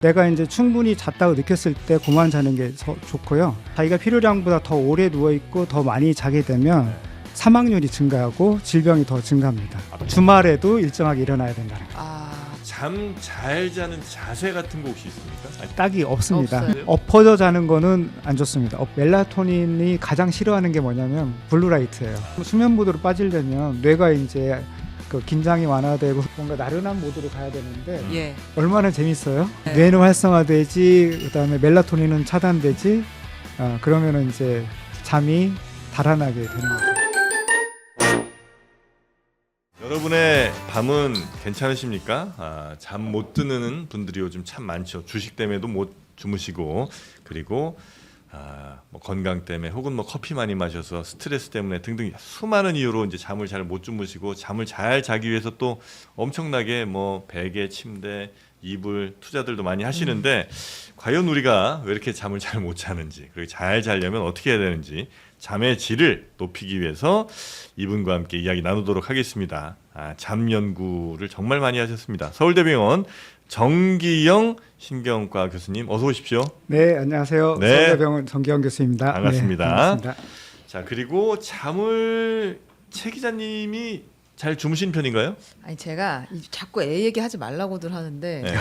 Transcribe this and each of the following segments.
내가 이제 충분히 잤다고 느꼈을 때 그만 자는 게 좋고요. 자기가 필요량보다 더 오래 누워 있고 더 많이 자게 되면 사망률이 증가하고 질병이 더 증가합니다. 주말에도 일정하게 일어나야 된다는 거. 잠 잘 자는 자세 같은 거 혹시 있습니까? 딱이 없습니다. 없어요. 엎어져 자는 거는 안 좋습니다. 멜라토닌이 가장 싫어하는 게 뭐냐면 블루라이트예요. 수면 모드로 빠지려면 뇌가 이제 그 긴장이 완화되고 뭔가 나른한 모드로 가야 되는데 예. 얼마나 재밌어요? 네. 뇌는 활성화되지, 그다음에 멜라토닌은 차단되지. 그러면은 이제 잠이 달아나게 되는 거죠. 여러분의 밤은 괜찮으십니까? 잠 못 드는 분들이 요즘 참 많죠. 주식 때문에도 못 주무시고, 그리고 뭐 건강 때문에 혹은 뭐 커피 많이 마셔서 스트레스 때문에 등등 수많은 이유로 이제 잠을 잘 못 주무시고, 잠을 잘 자기 위해서 또 엄청나게 뭐 베개, 침대, 이불 투자들도 많이 하시는데 과연 우리가 왜 이렇게 잠을 잘 못 자는지, 그리고 잘 자려면 어떻게 해야 되는지, 잠의 질을 높이기 위해서 이분과 함께 이야기 나누도록 하겠습니다. 잠 연구를 정말 많이 하셨습니다. 서울대병원 정기영 신경과 교수님, 어서 오십시오. 네, 안녕하세요. 네. 서울대병원 정기영 교수입니다. 반갑습니다. 네, 반갑습니다. 자, 그리고 잠을 최 기자님이 잘 주무신 편인가요? 아니 제가 자꾸 애 얘기하지 말라고들 하는데 네.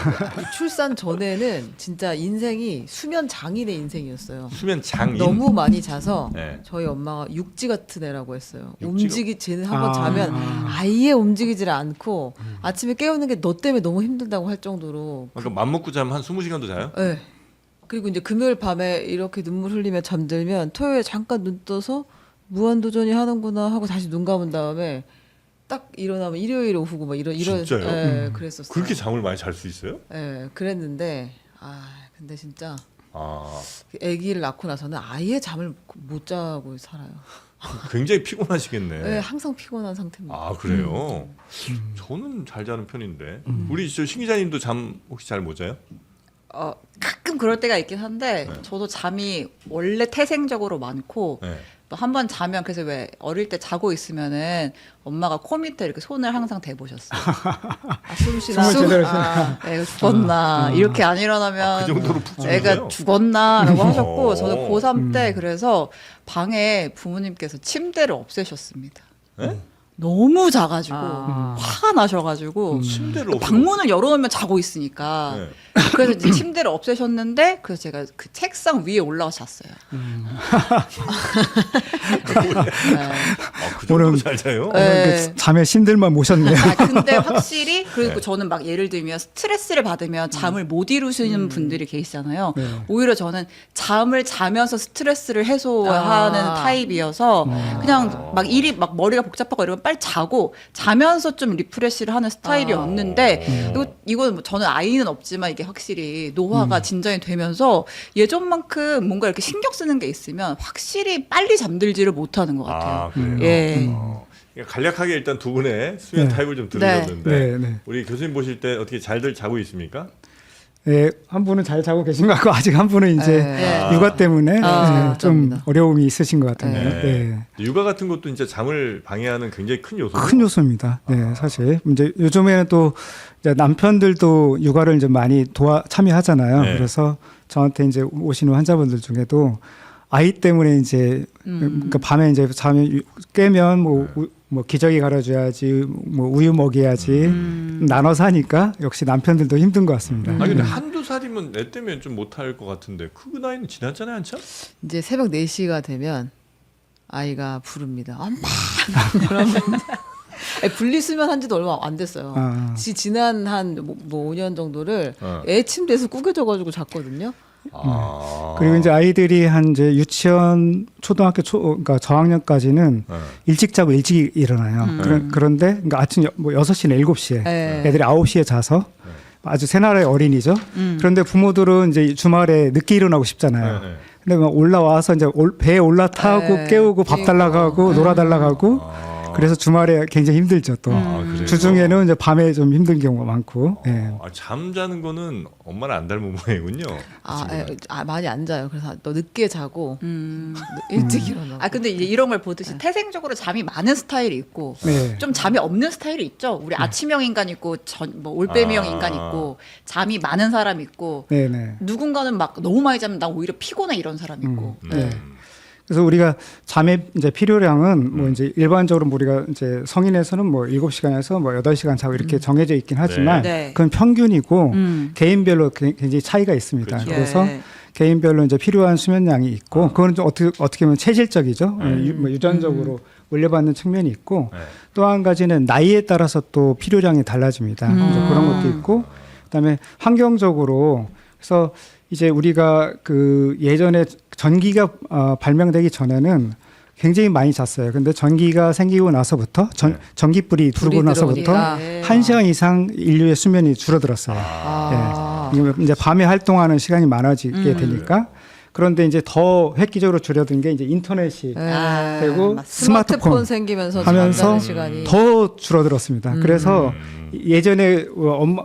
출산 전에는 진짜 인생이 수면 장인의 인생이었어요. 수면 장인. 너무 많이 자서 네. 저희 엄마가 육지 같은 애라고 했어요. 쟤는 아. 한번 자면 아예 움직이질 않고 아침에 깨우는 게 너 때문에 너무 힘들다고 할 정도로. 그러니까 맘 먹고 자면 한 20시간도 자요? 네. 그리고 이제 금요일 밤에 이렇게 눈물 흘리며 잠들면 토요일에 잠깐 눈 떠서 무한도전이 하는구나 하고 다시 눈 감은 다음에 딱 일어나면 일요일 오후고 막 이런 진짜요? 예, 그랬었어요. 그렇게 잠을 많이 잘 수 있어요? 예, 그랬는데 근데 진짜 아, 아기를 낳고 나서는 아예 잠을 못 자고 살아요. 굉장히 피곤하시겠네. 예, 항상 피곤한 상태입니다. 아, 그래요? 저는 잘 자는 편인데. 우리 저 신 기자님도 잠 혹시 잘 못 자요? 가끔 그럴 때가 있긴 한데 네. 저도 잠이 원래 태생적으로 많고 네. 또 한 번 자면 그래서 왜 어릴 때 자고 있으면은 엄마가 코 밑에 이렇게 손을 항상 대보셨어요. 숨 쉬나? 숨을 제대로 애가 죽었나? 이렇게 안 일어나면 그 정도로 푹 주무세요? 애가 죽었나라고 하셨고 어. 저는 고3 때 그래서 방에 부모님께서 침대를 없애셨습니다. 네? 너무 자가지고 아. 화가 나셔가지고 침대를 없애고. 방문을 열어놓으면 자고 있으니까 네. 그래서 이제 침대를 없애셨는데 그래서 제가 그 책상 위에 올라가서 잤어요. 그 정도로 오늘- 잘 자요? 네. 그 잠의 신들만 모셨네요. 근데 확실히 그리고 네. 저는 막 예를 들면 스트레스를 받으면 잠을 못 이루시는 분들이 계시잖아요. 네. 오히려 저는 잠을 자면서 스트레스를 해소하는 아. 타입이어서 그냥 막 일이 막 머리가 복잡하고 이러면 빨리 자고 자면서 좀 리프레시를 하는 스타일이었는데 그리고 이건 뭐 저는 아이는 없지만 이게 확실히 노화가 진전이 되면서 예전만큼 뭔가 이렇게 신경 쓰는 게 있으면 확실히 빨리 잠들지를 못하는 것 같아요. 아, 그래요? 예. 그러니까 간략하게 일단 두 분의 수면 네. 타입을 좀 들으셨는데 네, 네. 우리 교수님 보실 때 어떻게 잘들 자고 있습니까? 네, 한 분은 잘 자고 계신 것 같고 아직 한 분은 이제 네. 육아 때문에 좀 감사합니다. 어려움이 있으신 것 같은데 네. 육아 같은 것도 진짜 잠을 방해하는 굉장히 큰 요소죠. 큰 요소입니다. 네, 사실 이제 요즘에는 또 이제 남편들도 육아를 이제 많이 참여하잖아요. 네. 그래서 저한테 이제 오시는 환자분들 중에도 아이 때문에 이제 그러니까 밤에 이제 잠이 깨면 뭐 기저귀 갈아줘야지, 뭐 우유 먹여야지 나눠서 하니까 역시 남편들도 힘든 것 같습니다. 아니 근데 한두 살이면 애 때문에 좀 못할 것 같은데 그 나이는 지났잖아요, 한참? 이제 새벽 4시가 되면 아이가 부릅니다. 엄마. 그러면 분리수면 한 지도 얼마 안 됐어요. 지난 한 5년 정도를 애 침대에서 구겨져가지고 잤거든요. 그리고 이제 아이들이 한 이제 유치원, 초등학교 그러니까 저학년까지는 일찍 자고 일찍 일어나요. 그런데 그러니까 아침 6시나 7시에 네. 애들이 9시에 자서 아주 새날의 어린이죠. 그런데 부모들은 이제 주말에 늦게 일어나고 싶잖아요. 네. 근데 막 올라와서 이제 배에 올라타고 네. 깨우고 밥 달라고 하고 놀아달라고 하고 그래서 주말에 굉장히 힘들죠 또. 그래요? 주중에는 이제 밤에 좀 힘든 경우가 많고. 예. 잠자는 거는 엄마를 안 닮은 모양이군요. 많이 안 자요. 그래서 너 늦게 자고 일찍 일어나고. 근데 이제 이런 걸 보듯이 태생적으로 잠이 많은 스타일이 있고 네. 좀 잠이 없는 스타일이 있죠. 우리 아침형 인간 있고 뭐 올빼미형 인간 있고 잠이 많은 사람 있고 네네. 누군가는 막 너무 많이 자면 나 오히려 피곤해 이런 사람 있고. 네. 그래서 우리가 잠의 이제 필요량은 뭐 이제 일반적으로 우리가 이제 성인에서는 뭐 7시간에서 뭐 8시간 자고 이렇게 정해져 있긴 하지만 네. 그건 평균이고 개인별로 굉장히 차이가 있습니다. 그렇죠. 그래서 예. 개인별로 이제 필요한 수면량이 있고 그거는 좀 어떻게 보면 체질적이죠. 뭐 유전적으로 물려받는 측면이 있고 네. 또 한 가지는 나이에 따라서 또 필요량이 달라집니다. 이제 그런 것도 있고 그다음에 환경적으로 그래서 이제 우리가 그 예전에 전기가 발명되기 전에는 굉장히 많이 잤어요. 근데 전기가 생기고 나서부터 전기불이 들어오고 나서부터 들어오니까. 1시간 이상 인류의 수면이 줄어들었어요. 예. 이제 밤에 활동하는 시간이 많아지게 되니까 그런데 이제 더 획기적으로 줄어든 게 이제 인터넷이 되고 스마트폰 생기면서 하면서 잠자는 시간이 더 줄어들었습니다. 그래서 예전에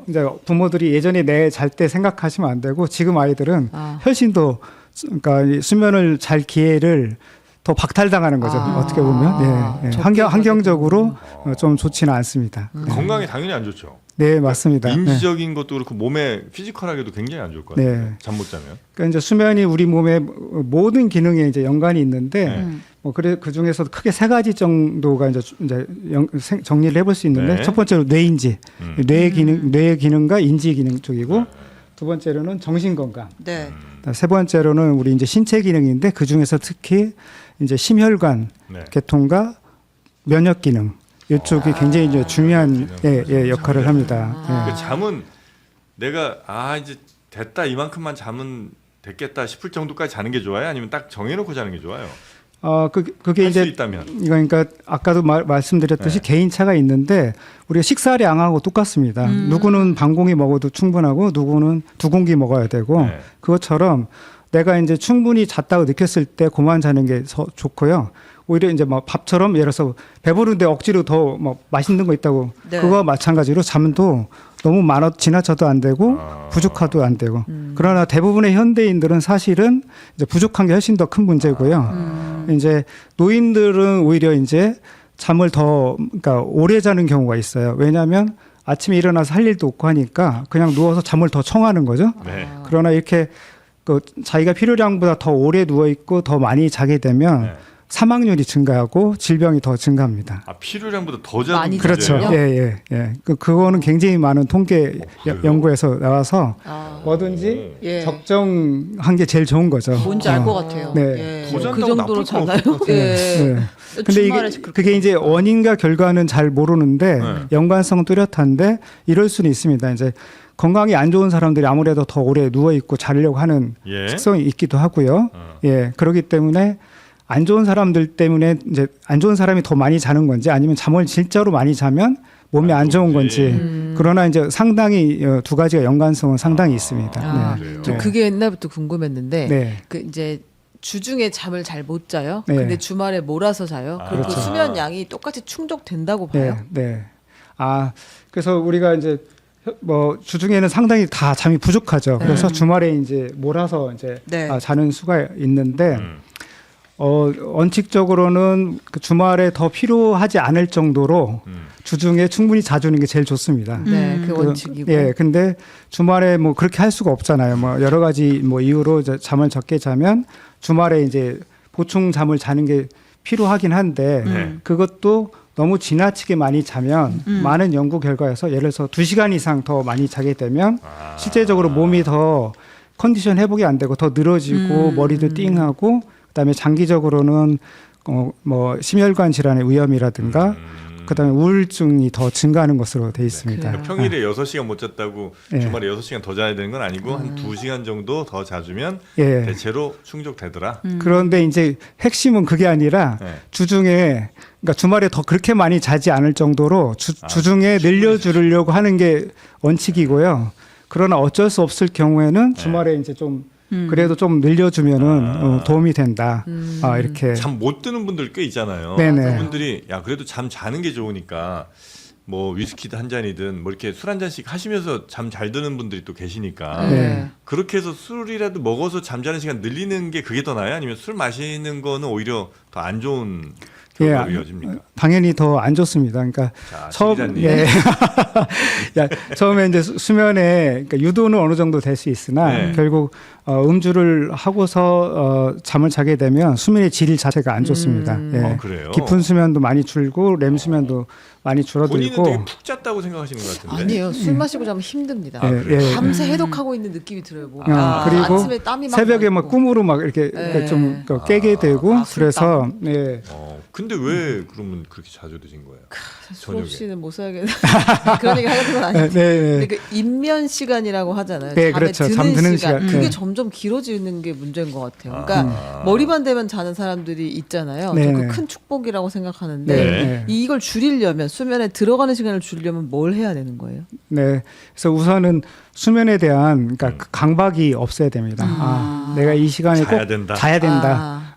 이제 부모들이 예전에 내 잘 때 생각하시면 안 되고 지금 아이들은 훨씬 더 그러니까 이 수면을 잘 기회를 더 박탈당하는 거죠. 어떻게 보면 예, 예. 환경적으로 좀 좋지는 않습니다. 건강에 당연히 안 좋죠. 네, 맞습니다. 인지적인 것도 그렇고 몸에 피지컬하게도 굉장히 안 좋을 것 같아요. 네. 잠 못 자면. 그러니까 이제 수면이 우리 몸의 모든 기능에 이제 연관이 있는데 뭐 그래 그 중에서도 크게 세 가지 정도가 이제 정리를 해볼 수 있는데 네. 첫 번째로 뇌인지, 뇌의 기능과 인지 기능 쪽이고 두 번째로는 정신 건강. 네. 세 번째로는 우리 이제 신체 기능인데 그 중에서 특히 이제 심혈관 네. 계통과 면역 기능 이쪽이 굉장히 이제 중요한 역할을 합니다. 그러니까 잠은 내가 이제 됐다 이만큼만 잠은 됐겠다 싶을 정도까지 자는 게 좋아요? 아니면 딱 정해놓고 자는 게 좋아요? 그게 할 수 이제 있다면. 그러니까 아까도 말씀드렸듯이 개인차가 있는데 우리가 식사량하고 똑같습니다. 누구는 반 공기 먹어도 충분하고 누구는 2공기 먹어야 되고 그것처럼 내가 이제 충분히 잤다고 느꼈을 때 그만 자는 게 좋고요. 오히려 이제 뭐 밥처럼 예를 들어서 배부른데 억지로 더 뭐 맛있는 거 있다고 그거와 마찬가지로 잠도 너무 지나쳐도 안 되고 부족하도 안 되고 그러나 대부분의 현대인들은 사실은 이제 부족한 게 훨씬 더 큰 문제고요. 이제 노인들은 오히려 이제 잠을 더 그러니까 오래 자는 경우가 있어요. 왜냐하면 아침에 일어나서 할 일도 없고 하니까 그냥 누워서 잠을 더 청하는 거죠. 네. 그러나 이렇게 그 자기가 필요량보다 더 오래 누워 있고 더 많이 자게 되면 사망률이 증가하고 질병이 더 증가합니다. 필요량보다 더 자는 많이 그렇죠. 문제예요? 예. 그거는 굉장히 많은 통계 연구에서 나와서 뭐든지 적정한 게 제일 좋은 거죠. 뭔지 알 것 같아요. 네. 더 잔다고 그 정도로 나쁠 건 자나요? 없을 것 같아요. 네. 근데 그게 이제 원인과 결과는 잘 모르는데 연관성은 뚜렷한데 이럴 수는 있습니다. 이제 건강이 안 좋은 사람들이 아무래도 더 오래 누워 있고 자려고 하는 특성이 있기도 하고요. 예, 그렇기 때문에 안 좋은 사람들 때문에 이제 안 좋은 사람이 더 많이 자는 건지 아니면 잠을 진짜로 많이 자면 몸에 안 좋은 건지 그러나 이제 상당히 두 가지가 연관성은 상당히 있습니다. 네. 저 그게 옛날부터 궁금했는데 네. 그 이제 주중에 잠을 잘 못 자요. 네. 근데 주말에 몰아서 자요. 그리고 그렇죠. 수면 양이 똑같이 충족된다고 봐요. 네. 그래서 우리가 이제 뭐 주중에는 상당히 다 잠이 부족하죠. 그래서 주말에 이제 몰아서 이제 자는 수가 있는데 원칙적으로는 그 주말에 더 필요하지 않을 정도로 주중에 충분히 자주는 게 제일 좋습니다. 네, 그 원칙이고. 근데 주말에 뭐 그렇게 할 수가 없잖아요. 뭐 여러 가지 뭐 이유로 이제 잠을 적게 자면 주말에 이제 보충 잠을 자는 게 필요하긴 한데 그것도 너무 지나치게 많이 자면 많은 연구 결과에서 예를 들어서 2시간 이상 더 많이 자게 되면 실제적으로 몸이 더 컨디션 회복이 안 되고 더 늘어지고 머리도 띵하고 그다음에 장기적으로는 뭐 심혈관 질환의 위험이라든가 그다음에 우울증이 더 증가하는 것으로 돼 있습니다. 그러니까 평일에 6시간 못 잤다고 주말에 6시간 더 자야 되는 건 아니고 한 2시간 정도 더 자주면 대체로 충족되더라. 그런데 이제 핵심은 그게 아니라 주중에 그러니까 주말에 더 그렇게 많이 자지 않을 정도로 주중에 늘려주려고 하는 게 원칙이고요. 그러나 어쩔 수 없을 경우에는 주말에 이제 좀 그래도 좀 늘려주면은 도움이 된다. 이렇게 잠 못 드는 분들 꽤 있잖아요. 네네. 그분들이 야 그래도 잠 자는 게 좋으니까 뭐 위스키든 한 잔이든 뭐 이렇게 술 한 잔씩 하시면서 잠 잘 드는 분들이 또 계시니까 네. 그렇게 해서 술이라도 먹어서 잠자는 시간 늘리는 게 그게 더 나아요? 아니면 술 마시는 거는 오히려 더 안 좋은 결과로 이어집니까? 당연히 더 안 좋습니다. 그러니까 자, 처음 기자님. 야, 처음에 이제 수면에 그러니까 유도는 어느 정도 될 수 있으나 네. 결국 음주를 하고서 잠을 자게 되면 수면의 질 자체가 안 좋습니다. 예. 그래요? 깊은 수면도 많이 줄고 렘 수면도 많이 본인은 줄어들고. 되게 푹 잤다고 생각하시는 것 같은데. 아니에요. 술 마시고 자면 힘듭니다. 예, 예. 밤새 해독하고 있는 느낌이 들어요. 몸이. 그리고 아침에 땀이 막 새벽에 나고. 막 꿈으로 막 이렇게 네. 좀 깨게 되고 그래서 예. 근데 왜 그러면 그렇게 자주 드신 거예요? 술 저녁에. 없이는 못 살겠네. 그런 얘기 하는 건 네, 아닌데. 네. 근데 그 입면 시간이라고 하잖아요. 네, 잠에 그렇죠. 드는 잠드는 시간. 시간. 그게 네. 점점 길어지는 게 문제인 것 같아요. 그러니까 머리만 대면 자는 사람들이 있잖아요. 네, 저 네. 그 큰 축복이라고 생각하는데 네. 네. 이걸 줄이려면 수면에 들어가는 시간을 줄이려면 뭘 해야 되는 거예요? 네. 그래서 우선은 수면에 대한 그러니까 그 강박이 없어야 됩니다. 내가 이 시간에 자야 꼭 된다. 자야 된다.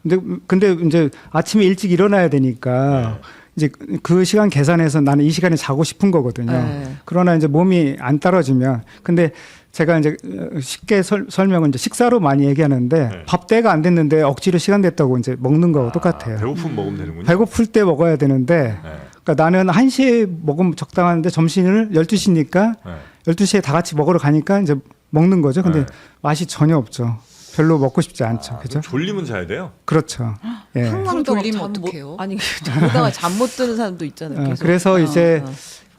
근데 이제 아침에 일찍 일어나야 되니까 이제 그 시간 계산해서 나는 이 시간에 자고 싶은 거거든요. 네. 그러나 이제 몸이 안 따라주면 근데 제가 이제 쉽게 설명은 이제 식사로 많이 얘기하는데 네. 밥 때가 안 됐는데 억지로 시간 됐다고 이제 먹는 거하고 똑같아요. 배고프면 먹으면 되는군요. 배고플 때 먹어야 되는데 네. 그러니까 나는 1시에 먹으면 적당한데 점심을 12시니까 네. 12시에 다 같이 먹으러 가니까 이제 먹는 거죠. 근데 네. 맛이 전혀 없죠. 별로 먹고 싶지 않죠. 그죠? 졸리면 자야 돼요? 그렇죠. 예. 항상 졸리면 잠 못- 어떡해요? 아니 그러다가 잠 못 드는 사람도 있잖아요. 계속. 그래서 이제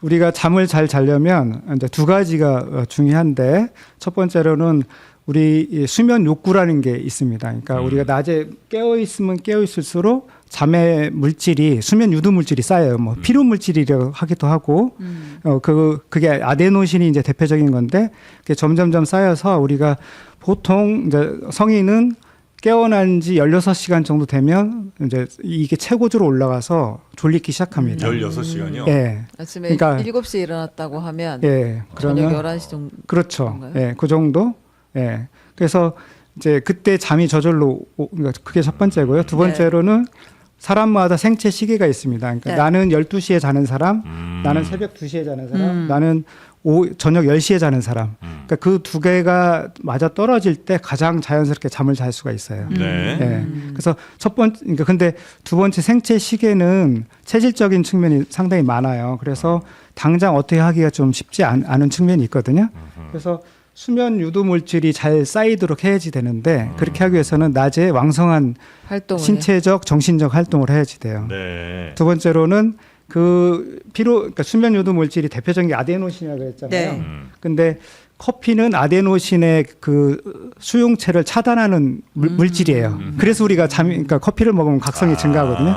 우리가 잠을 잘 자려면 이제 두 가지가 중요한데 첫 번째로는 우리 이 수면 욕구라는 게 있습니다. 그러니까 우리가 낮에 깨어 있으면 깨어 있을수록 잠의 물질이 수면 유도 물질이 쌓여요. 뭐 피로 물질이라고 하기도 하고 그게 아데노신이 이제 대표적인 건데 그게 점점점 쌓여서 우리가 보통 이제 성인은 깨어난 지 16시간 정도 되면 이제 이게 최고조로 올라가서 졸리기 시작합니다. 16시간이요? 예. 아침에 그러니까- 7시에 일어났다고 하면 예. 저녁 그러면 11시 정도. 그렇죠. 그런가요? 예. 그 정도. 예. 그래서 이제 그때 잠이 저절로 그러니까 그게 첫 번째고요. 두 번째로는 사람마다 생체 시계가 있습니다. 그러니까 네. 나는 12시에 자는 사람, 나는 새벽 2시에 자는 사람, 나는 저녁 10시에 자는 사람. 그러니까 그 두 개가 맞아 떨어질 때 가장 자연스럽게 잠을 잘 수가 있어요. 네. 예. 그래서 첫 번째, 그러니까 근데 두 번째 생체 시계는 체질적인 측면이 상당히 많아요. 그래서 당장 어떻게 하기가 좀 쉽지 않은 측면이 있거든요. 그래서 수면 유도 물질이 잘 쌓이도록 해야지 되는데 그렇게 하기 위해서는 낮에 왕성한 활동을 신체적, 정신적 활동을 해야지 돼요. 네. 두 번째로는 그러니까 수면 유도 물질이 대표적인 게 아데노신이라고 했잖아요. 네. 근데 커피는 아데노신의 그 수용체를 차단하는 물질이에요. 그래서 우리가 그러니까 커피를 먹으면 각성이 증가하거든요.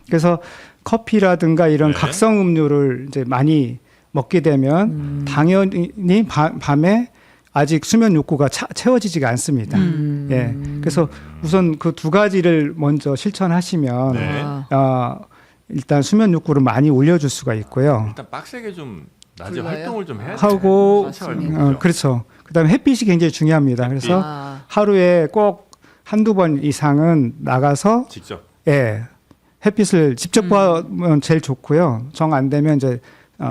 그래서 커피라든가 이런 네. 각성 음료를 이제 많이 먹게 되면 당연히 밤에 아직 수면 욕구가 채워지지가 않습니다. 예. 그래서 우선 그 두 가지를 먼저 실천하시면 네. 일단 수면 욕구를 많이 올려줄 수가 있고요. 일단 빡세게 좀 낮에 굴러요? 활동을 좀 해야 하고 산책 활동이죠. 그렇죠. 그다음에 햇빛이 굉장히 중요합니다. 그래서 하루에 꼭 한두 번 이상은 나가서 직접. 예. 햇빛을 직접 보면 제일 좋고요. 정 안 되면 이제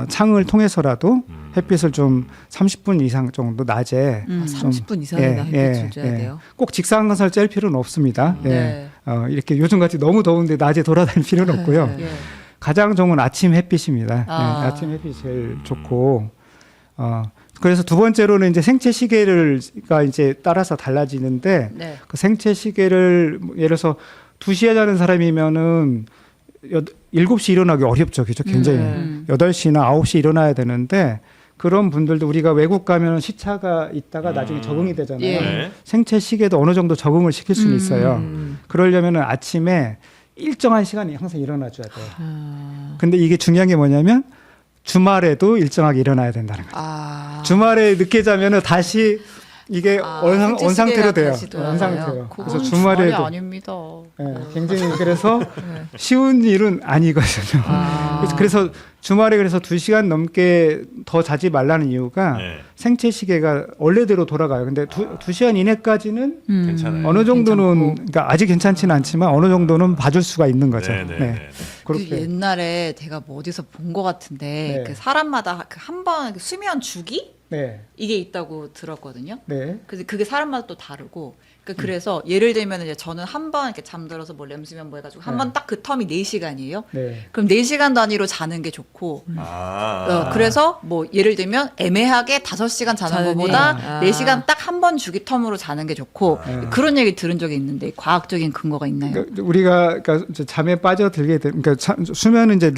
창을 통해서라도 햇빛을 좀 30분 이상 정도 낮에 30분 이상이나 햇빛을 쬐야 돼요. 꼭 직사광선을 쬐일 필요는 없습니다. 네. 이렇게 요즘같이 너무 더운데 낮에 돌아다닐 필요는 없고요. 예. 가장 좋은 건 아침 햇빛입니다. 아. 아침 햇빛이 제일 좋고 그래서 두 번째로는 이제 생체 시계가 이제 따라서 달라지는데 네. 그 생체 시계를 예를 들어서 2시에 자는 사람이면은 7시 일어나기 어렵죠. 그죠? 굉장히 8시나 9시 일어나야 되는데 그런 분들도 우리가 외국 가면 시차가 있다가 나중에 적응이 되잖아요. 예. 네. 생체 시계도 어느 정도 적응을 시킬 수는 있어요. 그러려면은 아침에 일정한 시간이 항상 일어나 줘야 돼요. 근데 이게 중요한 게 뭐냐면 주말에도 일정하게 일어나야 된다는 거죠. 주말에 늦게 자면은 다시 이게 생체 원 상태로 시계가 돼요. 다시 원 돌아가요? 상태로. 그건 그래서 주말이 주말에도 아닙니다. 굉장히 그래서 쉬운 일은 아니거든요. 그래서 주말에 그래서 2시간 넘게 더 자지 말라는 이유가 네. 생체 시계가 원래대로 돌아가요. 근데 2시간 이내까지는 괜찮아요. 어느 정도는 괜찮고. 그러니까 아직 괜찮지는 않지만 어느 정도는 봐줄 수가 있는 거죠. 네, 네, 네. 네. 그 그렇게 옛날에 제가 뭐 어디서 본 것 같은데 네. 그 사람마다 한 번 수면 주기 네. 이게 있다고 들었거든요. 네. 그래서 그게 사람마다 또 다르고. 그래서 예를 들면 이제 저는 한 번 이렇게 잠들어서 뭐 렘수면 뭐 해가지고 한 네. 번 딱 그 텀이 4시간이에요. 네. 그럼 4시간 단위로 자는 게 좋고. 아. 그래서 뭐 예를 들면 애매하게 5시간 자는 자느니. 것보다 4시간 딱 한 번 주기 텀으로 자는 게 좋고. 네. 그런 얘기 들은 적이 있는데 과학적인 근거가 있나요? 그러니까 우리가 그러니까 이제 잠에 빠져들게 되 그러니까 수면은 이제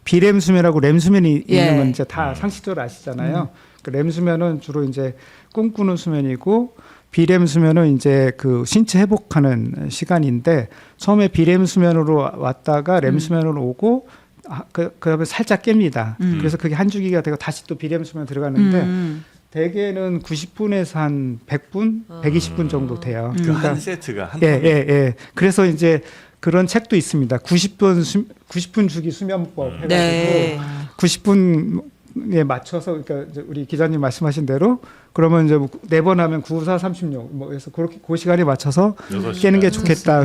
비렘 수면하고 렘 수면이 예. 있는 건 이제 다 상식적으로 아시잖아요. 그 렘 수면은 주로 이제 꿈꾸는 수면이고 비렘 수면은 이제 그 신체 회복하는 시간인데 처음에 비렘 수면으로 왔다가 렘 수면으로 오고 그다음에 살짝 깹니다. 그래서 그게 한 주기가 되고 다시 또 비렘 수면 들어가는데 대개는 90분에서 한 100분, 120분 정도 돼요. 그 한 세트가 한 예, 텀이. 예, 예. 그래서 이제 그런 책도 있습니다. 90분 주기 수면법 해가지고 네. 90분에 맞춰서 그러니까 이제 우리 기자님 말씀하신 대로 그러면 이제 4번 하면 9, 4, 36 뭐 그래서 그렇게 그 시간에 맞춰서 여섯 깨는 게 시간. 좋겠다.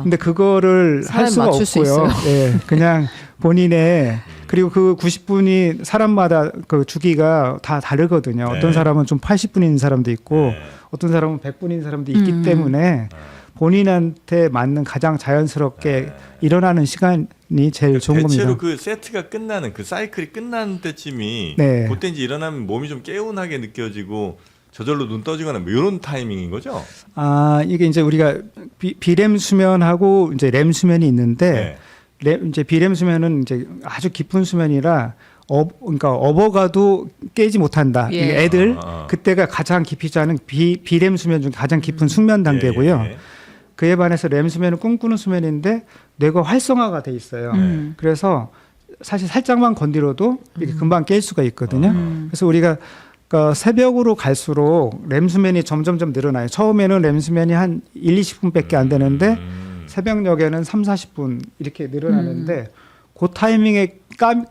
근데 그거를 할 사람 수가 맞출 수 없고요. 있어요? 예. 그냥 본인의 그리고 그 90분이 사람마다 그 주기가 다 다르거든요. 네. 어떤 사람은 좀 80분인 사람도 있고 네. 어떤 사람은 100분인 사람도 있기 때문에 본인한테 맞는 가장 자연스럽게 일어나는 시간이 제일 좋은 대체로 겁니다. 그 세트가 끝나는 그 사이클이 끝나는 때쯤이 네. 그때 이제 일어나면 몸이 좀 개운하게 느껴지고 저절로 눈 떠지거나 뭐 이런 타이밍인 거죠. 아, 이게 이제 우리가 비렘 수면하고 이제 렘 수면이 있는데 이제 비렘 수면은 이제 아주 깊은 수면이라 그러니까 업어가도 깨지 못한다. 예. 이게 애들 아. 그때가 가장 깊이 자는 비렘 수면 중 가장 깊은 숙면 단계고요. 예, 예. 그에 반해서 렘 수면은 꿈꾸는 수면인데 뇌가 활성화가 돼 있어요. 그래서 사실 살짝만 건드려도 이게 금방 깰 수가 있거든요. 그래서 우리가 그러니까 새벽으로 갈수록 렘 수면이 점점점 늘어나요. 처음에는 렘 수면이 한 1, 20분밖에 안 되는데 새벽녘에는 3, 40분 이렇게 늘어나는데 그 타이밍에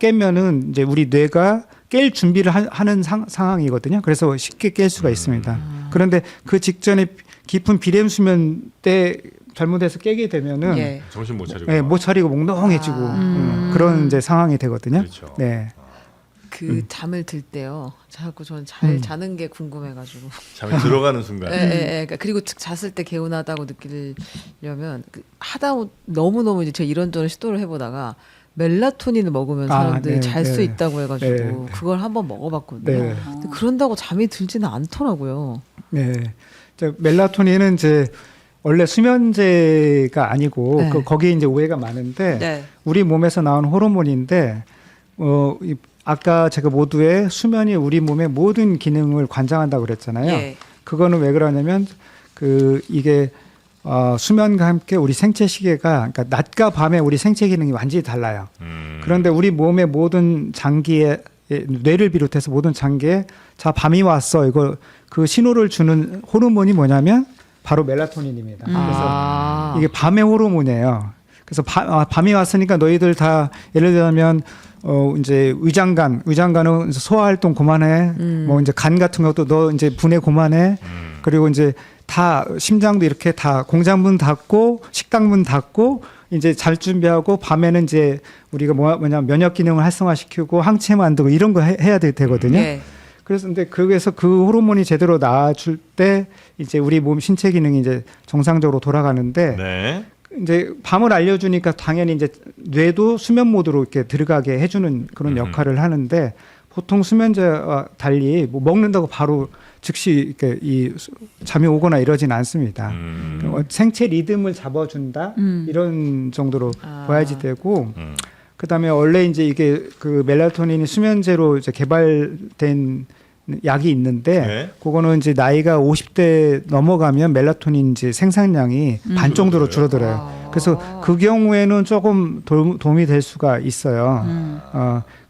깨면은 이제 우리 뇌가 깰 준비를 하는 상황이거든요. 그래서 쉽게 깰 수가 있습니다. 그런데 그 직전에 깊은 비렘 수면 때 잘못해서 깨게 되면은 예. 정신 못 차리고. 못 차리고 몽롱해지고 그런 이제 상황이 되거든요. 그렇죠. 네. 그 잠을 들 때요. 자꾸 저는 잘 자는 게 궁금해가지고. 잠에 들어가는 순간. 예, 예, 예. 그러니까 그리고 잤을 때 개운하다고 느끼려면 하다 너무 이제 제가 이런저런 시도를 해보다가 멜라토닌을 먹으면 사람들이 네, 잘 수 네. 있다고 해가지고 네. 그걸 한번 먹어봤거든요. 네. 근데 그런다고 잠이 들지는 않더라고요. 네. 멜라토닌은 이제 원래 수면제가 아니고 네. 거기에 이제 오해가 많은데 네. 우리 몸에서 나오는 호르몬인데 아까 제가 모두의 수면이 우리 몸의 모든 기능을 관장한다고 그랬잖아요. 예. 그거는 왜 그러냐면 이게 수면과 함께 우리 생체 시계가 그러니까 낮과 밤에 우리 생체 기능이 완전히 달라요. 그런데 우리 몸의 모든 장기에 뇌를 비롯해서 모든 장기에 자 밤이 왔어 이거 그 신호를 주는 호르몬이 뭐냐면 바로 멜라토닌입니다. 그래서 이게 밤의 호르몬이에요. 그래서 밤이 왔으니까 너희들 다 예를 들면 이제 위장관은 소화 활동 그만해. 뭐 이제 간 같은 것도 너 이제 분해 그만해. 그리고 이제 다 심장도 이렇게 다 공장문 닫고 식당문 닫고 이제 잘 준비하고 밤에는 이제 우리가 뭐냐 면역 기능을 활성화시키고 항체 만들고 이런 거 해야 되거든요. 예. 그래서 근데 그래서 그 호르몬이 제대로 나와줄 때 이제 우리 몸 신체 기능이 이제 정상적으로 돌아가는데 네. 이제 밤을 알려주니까 당연히 이제 뇌도 수면 모드로 이렇게 들어가게 해주는 그런 역할을 하는데 보통 수면제와 달리 뭐 먹는다고 바로 즉시 이렇게 잠이 오거나 이러진 않습니다. 생체 리듬을 잡아준다 이런 정도로 봐야지 되고 그다음에 원래 이제 이게 그 멜라토닌이 수면제로 이제 개발된 약이 있는데 네. 그거는 이제 나이가 50대 넘어가면 멜라토닌 이제 생산량이 반 정도로 줄어들어요. 그래서 그 경우에는 조금 도움이 될 수가 있어요.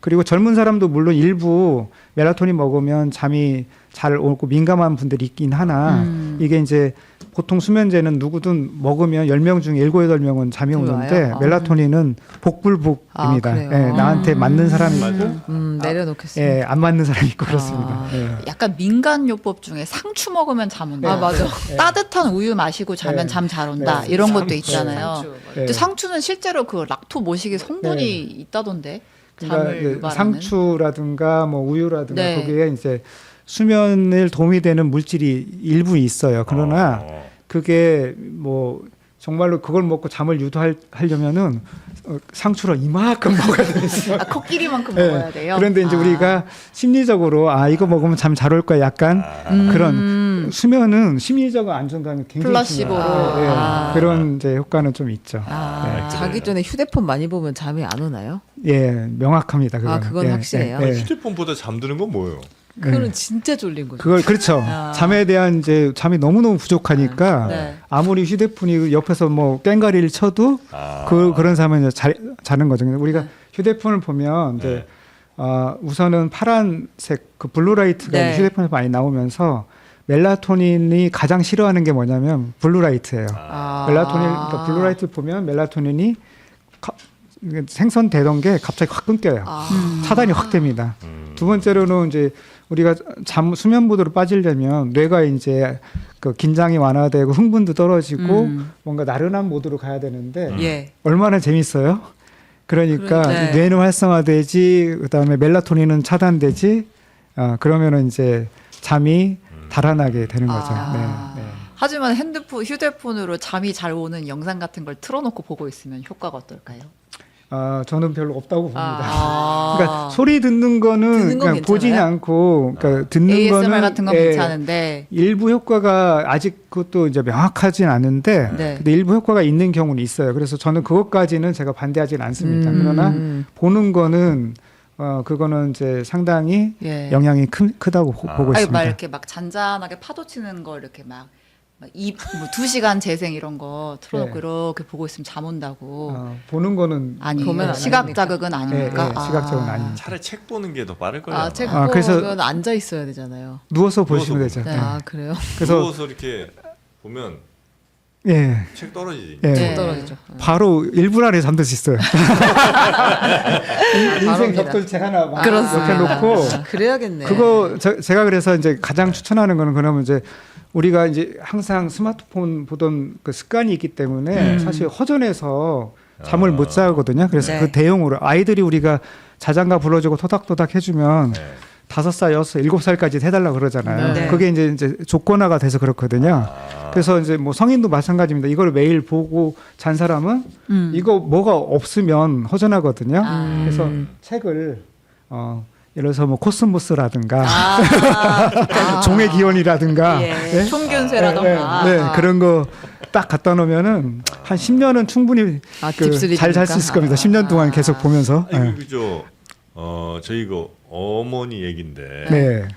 그리고 젊은 사람도 물론 일부 멜라토닌 먹으면 잠이 잘 오고 민감한 분들이 있긴 하나 이게 이제 보통 수면제는 누구든 먹으면 10명 중에 7, 8명은 잠이 오는데 와요? 멜라토닌은 복불복입니다. 그래요? 예, 나한테 맞는 사람이 맞아요. 있고 내려놓겠습니다. 예, 안 맞는 사람이 있고 그렇습니다. 예. 약간 민간요법 중에 상추 먹으면 잠 온다. 아, 맞아. 따뜻한 우유 마시고 자면 네. 잠 잘 온다. 네. 이런 것도 상추. 있잖아요. 상추, 맞아. 근데 상추는 실제로 그 락토 모식의 성분이 네. 있다던데. 그러니까 잠을 이제 유발하는. 상추라든가 뭐 우유라든가 네. 거기에 이제 수면을 도움이 되는 물질이 일부 있어요. 그러나 그게 뭐 정말로 그걸 먹고 잠을 유도하려면은 상추를 이만큼 먹어야 되겠어요. 아, 코끼리만큼 네. 먹어야 돼요. 그런데 이제 우리가 심리적으로 이거 먹으면 잠 잘 올 거야 약간 그런 수면은 심리적 안정감이 굉장히 플라시보로. 중요해요. 예, 예. 아. 그런 이제 효과는 좀 있죠. 자기 전에 휴대폰 많이 보면 잠이 안 오나요? 예, 명확합니다. 그거는. 그건 예, 확실해요? 예, 예. 휴대폰보다 잠드는 건 뭐예요? 그거는 진짜 졸린 거죠. 그걸 그렇죠. 잠에 대한 이제 잠이 너무너무 부족하니까 네. 아무리 휴대폰이 옆에서 뭐 꽹가리를 쳐도 그런 사람은 이제 자는 거죠. 우리가 휴대폰을 보면 이제 우선은 파란색 그 블루라이트가 네. 휴대폰에 많이 나오면서 멜라토닌이 가장 싫어하는 게 뭐냐면 블루라이트예요. 멜라토닌 그러니까 블루라이트를 보면 멜라토닌이 생성되던 게 갑자기 확 끊겨요. 차단이 확 됩니다. 두 번째로는 이제 우리가 수면 모드로 빠지려면 뇌가 이제 그 긴장이 완화되고 흥분도 떨어지고 뭔가 나른한 모드로 가야 되는데 예. 얼마나 재밌어요? 그러니까 네. 뇌는 활성화되지, 그다음에 멜라토닌은 차단되지, 그러면은 이제 잠이 달아나게 되는 거죠. 네, 네. 하지만 휴대폰으로 잠이 잘 오는 영상 같은 걸 틀어놓고 보고 있으면 효과가 어떨까요? 저는 별로 없다고 봅니다. 아. 그러니까 소리 듣는 거는 듣는 건 그냥 보지는 괜찮아요? 않고, 그러니까 듣는 ASMR 거는 같은 건 예, 괜찮은데. 일부 효과가 아직 그것도 이제 명확하진 않은데, 네. 근데 일부 효과가 있는 경우는 있어요. 그래서 저는 그것까지는 제가 반대하지는 않습니다. 그러나 보는 거는 그거는 이제 상당히 예. 영향이 크다고 보고 아니, 있습니다. 막 이렇게 막 잔잔하게 파도 치는 거 이렇게 막 2시간 재생 이런 거 틀어놓고 네. 이렇게 보고 있으면 잠 온다고. 보는 거는 아니, 보면 안 시각 됩니까? 자극은 예, 아닙니까? 예, 시각적은 아닙니다. 차라리 책 보는 게 더 빠를 거예요. 책 그래서- 보면 앉아 있어야 되잖아요. 누워서 보시면 누워서 되죠. 네. 네. 그래요? 그래서 누워서 이렇게 보면 예, 책 떨어지지. 예. 네. 떨어지죠. 바로 1분 안에 잠들 수 있어요. 인생 바로입니다. 격돌책 하나 막 그렇습니다. 옆에 놓고 그래야겠네. 그거 제가 그래서 이제 가장 추천하는 거는 그러면 이제 우리가 이제 항상 스마트폰 보던 그 습관이 있기 때문에 사실 허전해서 잠을 못 자거든요. 그래서 네. 그 대용으로 아이들이 우리가 자장가 불러주고 토닥토닥 해주면 네. 5살, 6살, 7살까지 해달라 그러잖아요. 네. 그게 이제 조건화가 돼서 그렇거든요. 그래서 이제 뭐 성인도 마찬가지입니다. 이걸 매일 보고 잔 사람은 이거 뭐가 없으면 허전하거든요. 그래서 책을 예를 들어서 뭐 코스모스라든가 종의 기원이라든가 예. 총균세라던가. 네, 그런 거 딱 갖다 놓으면은 한 10년은 충분히 딥슬립이니까? 잘 잘 수 있을 겁니다. 10년 동안 계속 보면서. 아니 그죠. 저희 이거 어머니 얘긴데 네.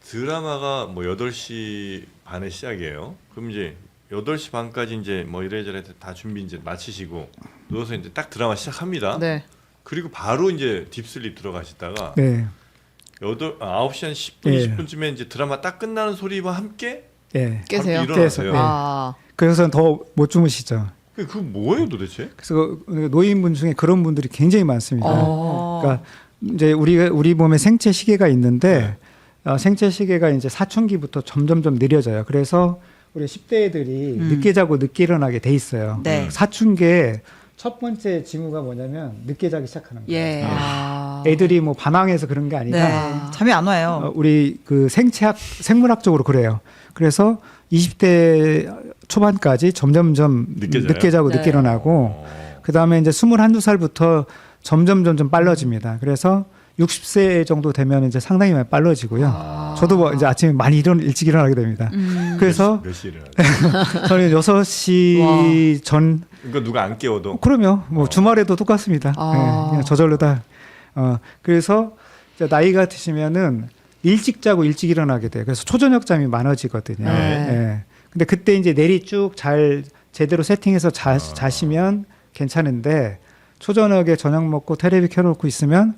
드라마가 뭐 8시 반에 시작이에요. 그럼 이제 8시 반까지 이제 뭐 이래저래 다 준비 이제 마치시고 누워서 이제 딱 드라마 시작합니다. 네. 그리고 바로 이제 딥슬립 들어가시다가 네. 9시 한 10분, 예. 20분쯤에 이제 드라마 딱 끝나는 소리와 함께 예. 깨세요? 바로 일어나세요. 네. 그래서 더 못 주무시죠. 그게 뭐예요 도대체? 그래서 노인분 중에 그런 분들이 굉장히 많습니다. 어. 그러니까 이제 우리 몸에 생체 시계가 있는데 생체 시계가 이제 사춘기부터 점점점 느려져요. 그래서 우리 10대 애들이 늦게 자고 늦게 일어나게 돼 있어요. 네. 사춘기의 첫 번째 징후가 뭐냐면 늦게 자기 시작하는 거예요. 예. 애들이 뭐 반항해서 그런 게 아니라 네. 잠이 안 와요. 우리 그 생물학적으로 그래요. 그래서 20대 초반까지 점점점 늦게 자고 네. 늦게 일어나고 그다음에 이제 21~22살부터 점점 빨라집니다. 그래서 60세 정도 되면 이제 상당히 많이 빨라지고요. 저도 뭐 이제 아침에 많이 일찍 일어나게 됩니다. 그래서 몇 시에 일어나요? 저는 6시 전 그러니까 누가 안 깨워도 그럼요. 뭐 주말에도 똑같습니다. 네, 그냥 저절로 다. 그래서 이제 나이가 드시면은 일찍 자고 일찍 일어나게 돼요. 그래서 초저녁 잠이 많아지거든요. 네. 예. 근데 그때 이제 내리 쭉 잘 제대로 세팅해서 자시면 괜찮은데 초저녁에 저녁 먹고 테레비 켜놓고 있으면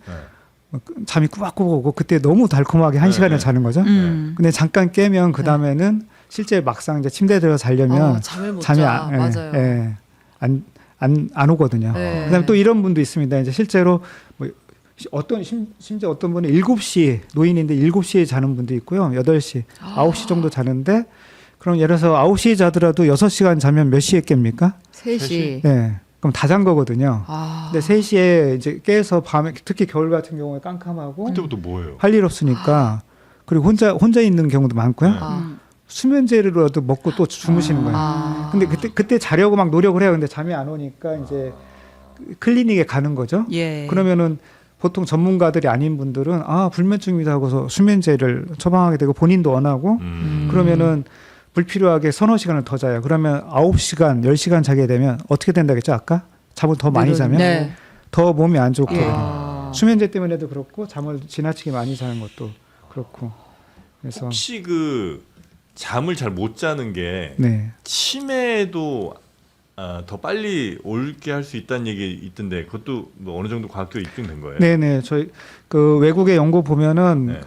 잠이 꾸벅꾸벅 오고 그때 너무 달콤하게 1시간을 네. 자는 거죠. 근데 잠깐 깨면 그 다음에는 실제 막상 이제 침대에 들어 자려면 잠을 못 잠이 자. 맞아요. 안 오거든요. 네. 그다음에 또 이런 분도 있습니다. 이제 실제로 뭐 심지어 어떤 분은 7시 노인인데 7시에 자는 분도 있고요. 8시, 9시 정도 자는데 그럼 예를 들어서 9시에 자더라도 6시간 자면 몇 시에 깹니까? 3시. 네. 그럼 다 잔 거거든요. 아. 근데 3시에 이제 깨서 밤에 특히 겨울 같은 경우에 깜깜하고 그때부터 뭐예요? 할 일 없으니까 그리고 혼자 있는 경우도 많고요. 네. 수면제라도 먹고 또 주무시는 거예요. 아. 근데 그때 자려고 막 노력을 해요. 근데 잠이 안 오니까 이제 클리닉에 가는 거죠. 예. 그러면은 보통 전문가들이 아닌 분들은 불면증이다 하고서 수면제를 처방하게 되고 본인도 원하고 그러면은 불필요하게 서너 시간을 더 자요. 그러면 9시간, 10시간 자게 되면 어떻게 된다겠죠? 아까 잠을 더 많이 자면 네. 더 몸이 안 좋고 아. 수면제 때문에도 그렇고 잠을 지나치게 많이 자는 것도 그렇고 그래서 혹시 그 잠을 잘 못 자는 게 네. 치매도 더 빨리 올게 할 수 있다는 얘기 있던데 그것도 뭐 어느 정도 과학적으로 입증된 거예요? 네네 저희 그 외국의 연구 보면은 네.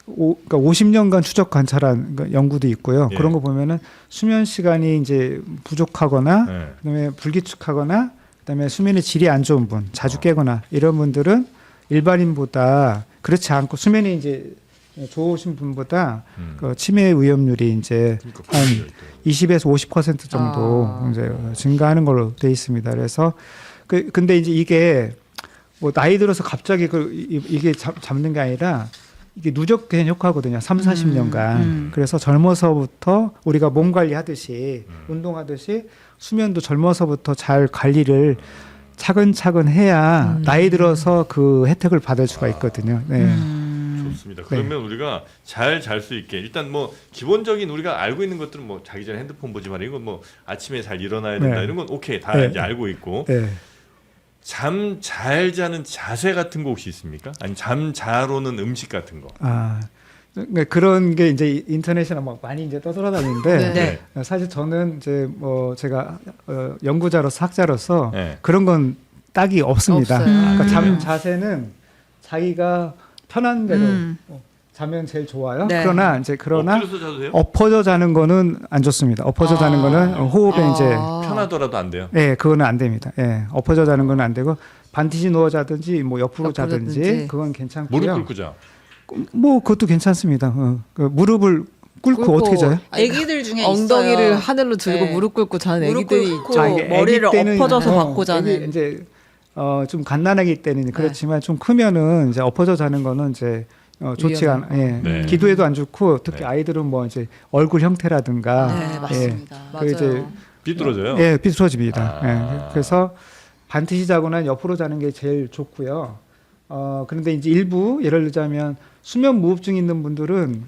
그러니까 50년간 추적 관찰한 연구도 있고요. 예. 그런 거 보면은 수면 시간이 이제 부족하거나 네. 그다음에 불규칙하거나 그다음에 수면의 질이 안 좋은 분, 자주 깨거나 이런 분들은 일반인보다 그렇지 않고 수면이 이제 좋으신 분보다 그 치매 위험률이 이제 그러니까 한 그래요, 또. 20에서 50% 정도 이제 증가하는 걸로 돼 있습니다. 그래서 근데 이제 이게 뭐 나이 들어서 갑자기 이게 잡는 게 아니라 이게 누적된 효과거든요. 3, 40년간. 그래서 젊어서부터 우리가 몸 관리하듯이 운동하듯이 수면도 젊어서부터 잘 관리를 차근차근 해야 나이 들어서 그 혜택을 받을 수가 있거든요. 네. 좋습니다. 그러면 우리가 잘 잘 수 있게 일단 뭐 기본적인 우리가 알고 있는 것들은 뭐 자기 전에 핸드폰 보지 마라 이건 뭐 아침에 잘 일어나야 된다 네. 이런 건 오케이 다 네. 이제 알고 있고 네. 잠 잘 자는 자세 같은 거 혹시 있습니까? 아니 잠 잘 오는 음식 같은 거. 그러니까 그런 게 이제 인터넷이나 막 많이 이제 떠돌아다니는데 네. 사실 저는 이제 뭐 제가 연구자로서 학자로서 네. 그런 건 딱이 없습니다. 없어요. 그러니까 잠 자세는 자기가 편한 대로 자면 제일 좋아요. 네. 그러나 엎드려서 자도 돼요? 엎어져 자는 거는 안 좋습니다. 엎어져 자는 거는 호흡에 이제 편하더라도 안 돼요. 네, 그거는 안 됩니다. 예, 엎어져 자는 건 안 되고 반드시 누워 자든지 뭐 옆으로 옆으로 자든지 자든지. 그건 괜찮고요. 무릎 꿇고 자. 뭐 그것도 괜찮습니다. 그 무릎을 꿇고 어떻게 자요? 아기들 중에 엉덩이를 있어요. 하늘로 들고 네. 무릎 꿇고 자는 무릎 애기들이 꿇고 있죠. 이게 머리를 아기 때는, 엎어져서 받고 자는. 이게 이제 좀 갓난아기 때는 그렇지만 좀 크면은 이제 엎어져 자는 거는 이제 좋지가 않. 예. 네. 기도에도 안 좋고 특히 네. 아이들은 뭐 이제 얼굴 형태라든가 네, 맞습니다. 그 이제 맞아요. 삐뚤어져요. 예, 비틀어집니다. 아. 예. 그래서 반드시 자거나 옆으로 자는 게 제일 좋고요. 그런데 이제 일부 예를 들자면 수면 무호흡증 있는 분들은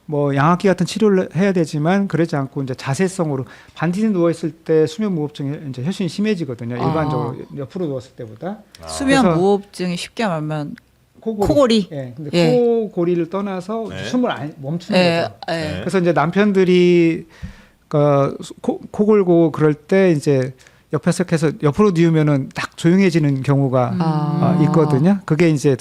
뭐 양압기 같은 치료를 해야 되지만 그러지 않고 이제 자세성으로 반드시 누워 있을 때 수면 무호흡증이 이제 훨씬 심해지거든요. 일반적으로 옆으로 누웠을 때보다. 수면 그래서- 무호흡증이 쉽게 말하면 코골이. 코골이. 예. 근데 예. 코골이를 떠나서 네. 숨을 멈추는 예, 거죠. 예. 네. 그래서 이제 남편들이 코 골고 그럴 때 이제 옆에서 계속 옆으로 누우면은 딱 조용해지는 경우가 있거든요. 그게 이제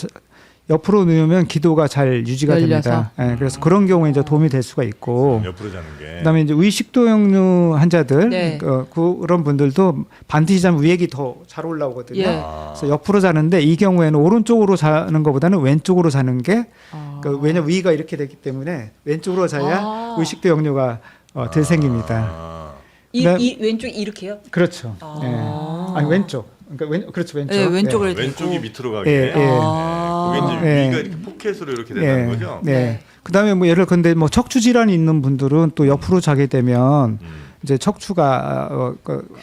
옆으로 누우면 기도가 잘 유지가 열려서. 됩니다. 예, 그래서 그런 경우에 이제 도움이 될 수가 있고. 옆으로 자는 게. 그다음에 이제 의식도역류 환자들 네. 그런 분들도 반드시 자면 위액이 더 잘 올라오거든요. 예. 그래서 옆으로 자는데 이 경우에는 오른쪽으로 자는 것보다는 왼쪽으로 자는 게 왜냐 위가 이렇게 되기 때문에 왼쪽으로 자야 의식도역류가 덜 생깁니다. 이 왼쪽 이렇게요? 그렇죠. 예. 아니 왼쪽. 그러니까 그렇죠 왼쪽. 네, 왼쪽을 왼쪽이 밑으로 가게. 예, 예. 그게 이제 예. 위가 이렇게 포켓으로 이렇게 된다는 거죠. 네. 네. 그다음에 뭐 예를 근데 뭐 척추 질환이 있는 분들은 또 옆으로 자게 되면 이제 척추가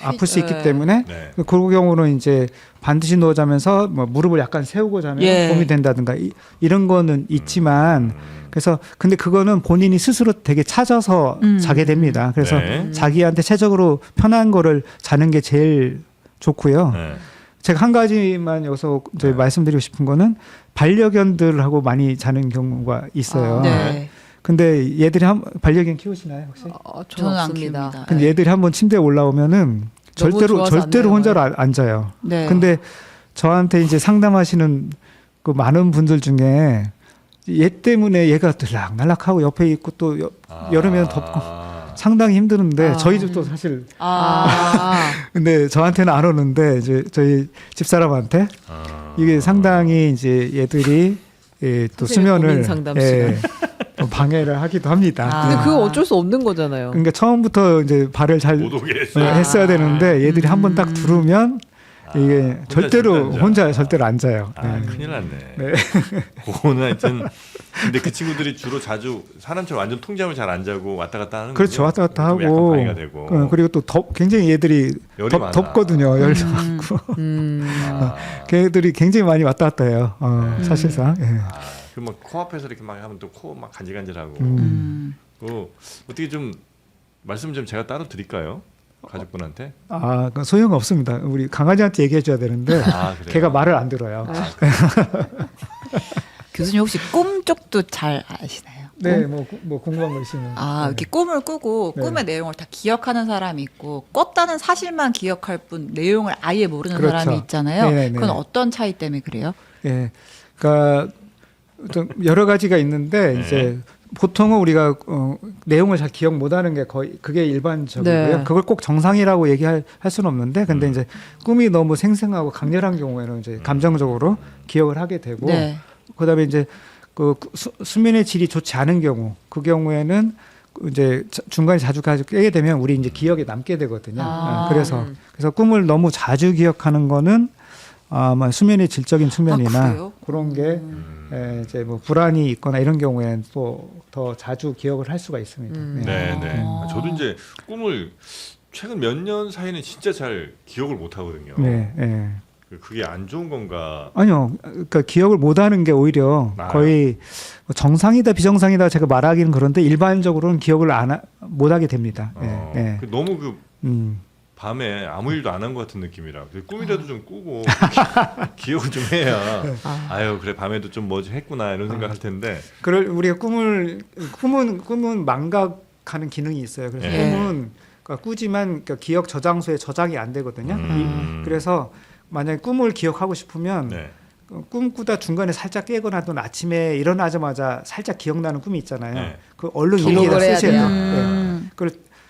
아플 수 있기 네. 때문에 네. 그 경우는 이제 반드시 누워 자면서 뭐 무릎을 약간 세우고 자면 예. 도움이 된다든가 이런 거는 있지만 그래서 근데 그거는 본인이 스스로 되게 찾아서 자게 됩니다. 그래서 네. 자기한테 최적으로 편한 거를 자는 게 제일 좋고요. 네. 제가 한 가지만 여기서 이제 말씀드리고 싶은 거는 반려견들하고 많이 자는 경우가 있어요. 네. 근데 얘들이 반려견 키우시나요 혹시? 저는 저는 안 없습니다. 키웁니다. 근데 얘들이 한번 침대에 올라오면은 너무 좋아서 안 절대로 내려가요. 혼자로 안 자요. 네. 근데 저한테 이제 상담하시는 그 많은 분들 중에 얘 때문에 얘가 들락날락하고 옆에 있고 또 여름에는 덥고 상당히 힘드는데 저희 집도 사실 근데 저한테는 안 오는데 이제 저희 집사람한테 이게 상당히 이제 얘들이 또 수면을 또 방해를 하기도 합니다. 근데 그거 어쩔 수 없는 거잖아요. 그러니까 처음부터 이제 발을 잘 못 오게 했어요. 했어야 되는데 얘들이 한번 딱 들으면 이게 절대로 혼자 절대로 안 자요. 큰일 났네. 그거는 하여튼 근데 그 친구들이 주로 자주 사람처럼 완전 통잠을 잘 안 자고 왔다 갔다 하는 그렇죠. 왔다 갔다 약간 하고 방해가 되고. 그리고 또 굉장히 얘들이 열이 많아. 덥거든요. 열도 많고 걔들이 굉장히 많이 왔다 갔다 해요. 사실상. 예. 그막 코앞에서 이렇게 막 하면 또 코 막 간질간질하고. 어떻게 좀 말씀 좀 제가 따로 드릴까요? 가족분한테? 그건 소용 없습니다. 우리 강아지한테 얘기해 줘야 되는데 걔가 말을 안 들어요. 교수님 혹시 꿈 쪽도 잘 아시나요? 네, 뭐 궁금한 거 있으면. 이렇게 꿈을 꾸고 꿈의 내용을 다 기억하는 사람이 있고 꿨다는 사실만 기억할 뿐 내용을 아예 모르는 그렇죠. 사람이 있잖아요. 네네네. 그건 어떤 차이 때문에 그래요? 예, 그러니까 좀 여러 가지가 있는데 이제 보통은 우리가 내용을 잘 기억 못하는 게 거의 그게 일반적이고요. 네. 그걸 꼭 정상이라고 얘기할 수는 없는데, 근데 이제 꿈이 너무 생생하고 강렬한 경우에는 이제 감정적으로 기억을 하게 되고, 그다음에 이제 그 수면의 질이 좋지 않은 경우, 그 경우에는 이제 중간에 자주 깨게 되면 우리 이제 기억에 남게 되거든요. 그래서 꿈을 너무 자주 기억하는 거는 아마 수면의 질적인 측면이나 그런 게 이제 뭐 불안이 있거나 이런 경우에는 또 더 자주 기억을 할 수가 있습니다. 네. 저도 이제 꿈을 최근 몇 년 사이는 진짜 잘 기억을 못 하거든요. 네. 그게 안 좋은 건가? 아니요. 그러니까 기억을 못 하는 게 오히려 거의 정상이다 비정상이다 제가 말하기는 그런데 일반적으로는 기억을 못 하게 됩니다. 너무 밤에 아무 일도 안 한 것 같은 느낌이라 꿈이라도 좀 꾸고 기억을 좀 해야 아유 그래 밤에도 좀 뭐 했구나 이런 생각할 텐데 우리가 꿈은 망각하는 기능이 있어요. 그래서 꿈은 그러니까 꾸지만 그러니까 기억 저장소에 저장이 안 되거든요. 그래서 만약에 꿈을 기억하고 싶으면 꿈 꾸다 중간에 살짝 깨거나 또는 아침에 일어나자마자 살짝 기억나는 꿈이 있잖아요. 그 얼른 일기에다 쓰셔야 돼요.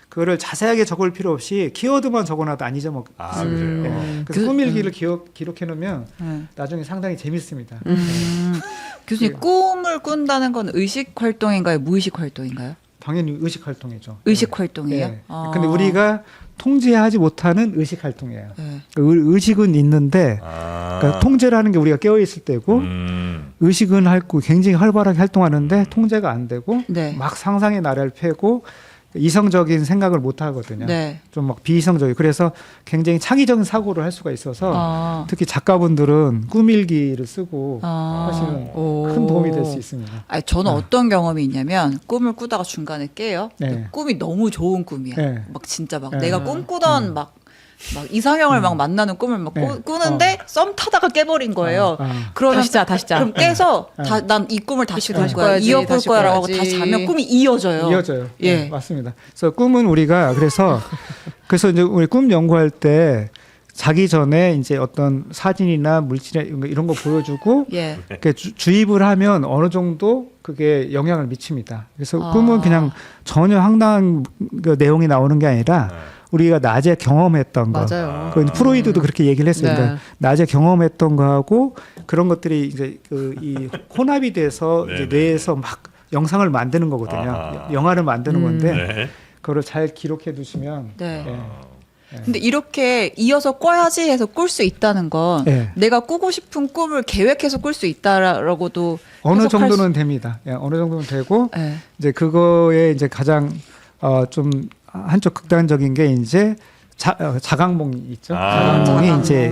그거를 자세하게 적을 필요 없이 키워드만 적어놔도 안 잊어먹어요. 그래요. 그래서 꿈일기를 기록해 놓으면 나중에 상당히 재밌습니다. 교수님 꿈을 꾼다는 건 의식 활동인가요, 무의식 활동인가요? 당연히 의식 활동이죠. 의식 활동이에요. 근데 우리가 통제하지 못하는 의식 활동이에요. 의식은 있는데 그러니까 통제라는 게 우리가 깨어 있을 때고 의식은 할고 굉장히 활발하게 활동하는데 통제가 안 되고 막 상상의 나래를 펴고 이성적인 생각을 못 하거든요. 좀 막 비이성적이. 그래서 굉장히 창의적인 사고를 할 수가 있어서 특히 작가분들은 꿈일기를 쓰고 하시면 큰 도움이 될 수 있습니다. 저는 어떤 경험이 있냐면 꿈을 꾸다가 중간에 깨요. 꿈이 너무 좋은 꿈이야. 막 진짜 막 내가 꿈꾸던 막 이상형을 막 만나는 꿈을 막 꾸는데 썸 타다가 깨버린 거예요. 그러면 다시 자. 그럼 깨서 난 이 꿈을 다시 꿀 거야, 이어볼 거야라고 하고 다시 자면 꿈이 이어져요. 네, 맞습니다. 그래서 꿈은 우리가 그래서 이제 우리 꿈 연구할 때 자기 전에 이제 어떤 사진이나 물질 이런 거 보여주고 이렇게 주입을 하면 어느 정도 그게 영향을 미칩니다. 그래서 꿈은 그냥 전혀 황당한 그 내용이 나오는 게 아니라 우리가 낮에 경험했던 거, 프로이드도 그렇게 얘기를 했어요. 그러니까 낮에 경험했던 거하고 그런 것들이 이제 이 혼합이 돼서 이제 뇌에서 막 영상을 만드는 거거든요. 영화를 만드는 건데 그거를 잘 기록해 두시면. 근데 이렇게 이어서 꿔야지 해서 꿀 수 있다는 건 내가 꾸고 싶은 꿈을 계획해서 꿀 수 있다라고도 어느 정도는 됩니다. 어느 정도는 되고 이제 그거에 이제 가장 좀 한쪽 극단적인 게 이제 자각몽이 있죠. 자각몽이 이제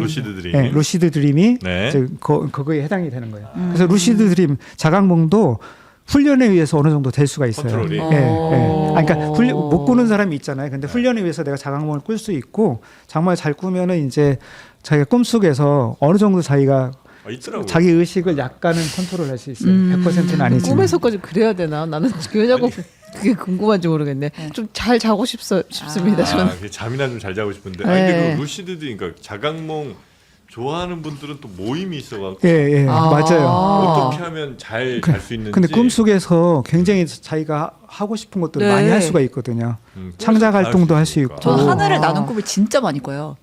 루시드 드림이 이제 그거에 해당이 되는 거예요. 그래서 루시드 드림 자각몽도 훈련에 의해서 어느 정도 될 수가 있어요. 컨트롤이. 그러니까 못 꾸는 사람이 있잖아요. 근데 훈련에 의해서 내가 자각몽을 꿀 수 있고 정말 잘 꾸면은 이제 자기가 꿈속에서 어느 정도 자기가 자기 의식을 약간은 컨트롤할 수 있어요. 100%는 아니지만. 꿈에서까지 그래야 되나? 나는 왜 자꾸 그게 궁금한지 모르겠네. 좀 잘 자고 싶습니다. 저는. 잠이나 좀 잘 자고 싶은데. 근데 그 루시드 그러니까 자각몽 좋아하는 분들은 또 모임이 있어가지고 예, 맞아요. 어떻게 하면 잘 잘 수 있는지. 근데 꿈속에서 굉장히 자기가 하고 싶은 것들을 네. 많이 할 수가 있거든요. 꿈에서 창작 다 활동도 할 수 있으니까. 있고. 저는 하늘을 아. 나는 꿈을 진짜 많이 꿔요.